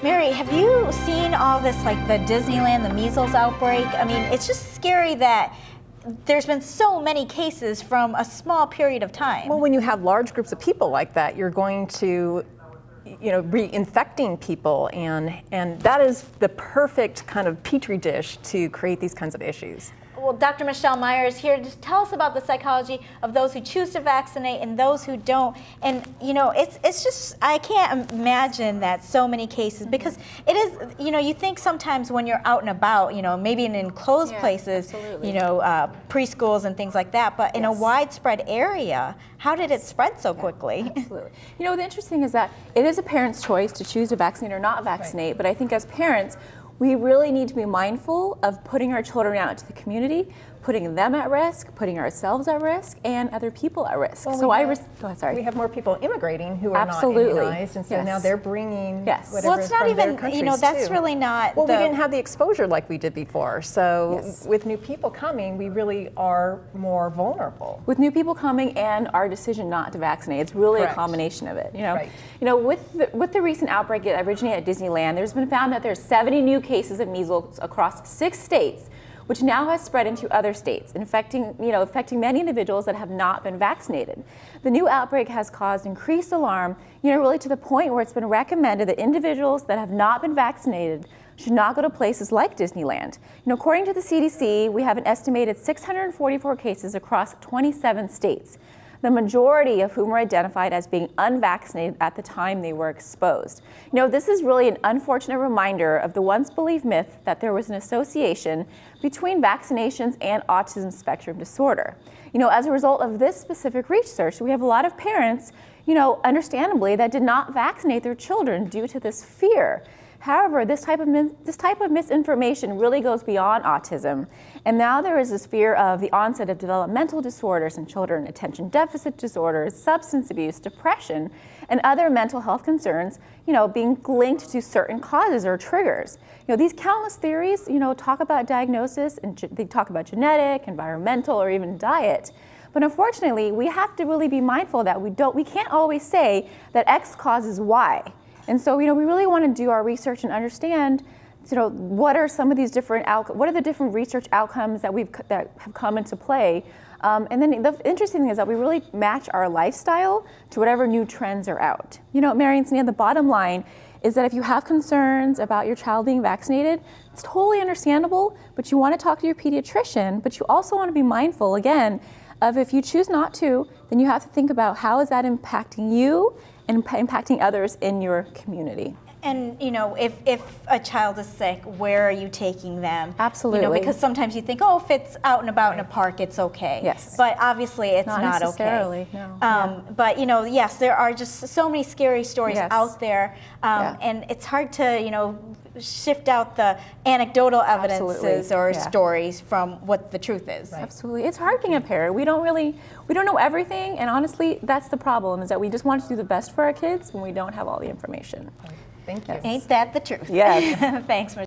Mary, have you seen all this, like the Disneyland, the measles outbreak? I mean, it's just scary that there's been so many cases from a small period of time. Well, when you have large groups of people like that, you're going to, reinfecting people, and that is the perfect kind of petri dish to create these kinds of issues. Well, Dr. Michelle Meyer is here to tell us about the psychology of those who choose to vaccinate and those who don't. And it's just, I can't imagine that so many cases, because it is, you think sometimes when you're out and about, maybe in enclosed places, preschools and things like that, but in a widespread area, how did it spread so quickly? Absolutely. The interesting is that it is a parent's choice to choose to vaccinate or not vaccinate, but I think as parents, we really need to be mindful of putting our children out into the community, putting them at risk, putting ourselves at risk, and other people at risk. Well, so we have more people immigrating who are Absolutely. not immunized, and so now they're bringing whatever well, it's not from even, their countries that's too. really not. Well, we didn't have the exposure like we did before, so Yes. with new people coming, we really are more vulnerable. With new people coming and our decision not to vaccinate, it's really Correct. a combination of it. Right. With the recent outbreak that originated at Disneyland, there's been found that there's 70 new cases of measles across 6 states, which now has spread into other states, affecting many individuals that have not been vaccinated. The new outbreak has caused increased alarm, really to the point where it's been recommended that individuals that have not been vaccinated should not go to places like Disneyland. According to the CDC, we have an estimated 644 cases across 27 states, the majority of whom were identified as being unvaccinated at the time they were exposed. This is really an unfortunate reminder of the once believed myth that there was an association between vaccinations and autism spectrum disorder. As a result of this specific research, we have a lot of parents, understandably, that did not vaccinate their children due to this fear. However, this type of misinformation really goes beyond autism, and now there is this fear of the onset of developmental disorders in children, attention deficit disorders, substance abuse, depression, and other mental health concerns, being linked to certain causes or triggers. These countless theories, talk about diagnosis, and they talk about genetic, environmental, or even diet. But unfortunately, we have to really be mindful that we can't always say that X causes Y. And so, we really want to do our research and understand, what are some of these different what are the different research outcomes that have come into play. And then the interesting thing is that we really match our lifestyle to whatever new trends are out. Mary and Sneha, the bottom line is that if you have concerns about your child being vaccinated, it's totally understandable, but you want to talk to your pediatrician, but you also want to be mindful, again, of if you choose not to, then you have to think about how is that impacting you and impacting others in your community. And if a child is sick, where are you taking them? Absolutely. Because sometimes you think, if it's out and about in a park, it's okay. Yes. But obviously, it's not necessarily, okay. No. But yes, there are just so many scary stories out there, Yeah. and it's hard to shift out the anecdotal evidences or stories from what the truth is. Right. Absolutely, it's hard being a parent. We don't know everything, and honestly, that's the problem. Is that we just want to do the best for our kids when we don't have all the information. Thank you. Ain't that the truth? Yes. Thanks, Michelle.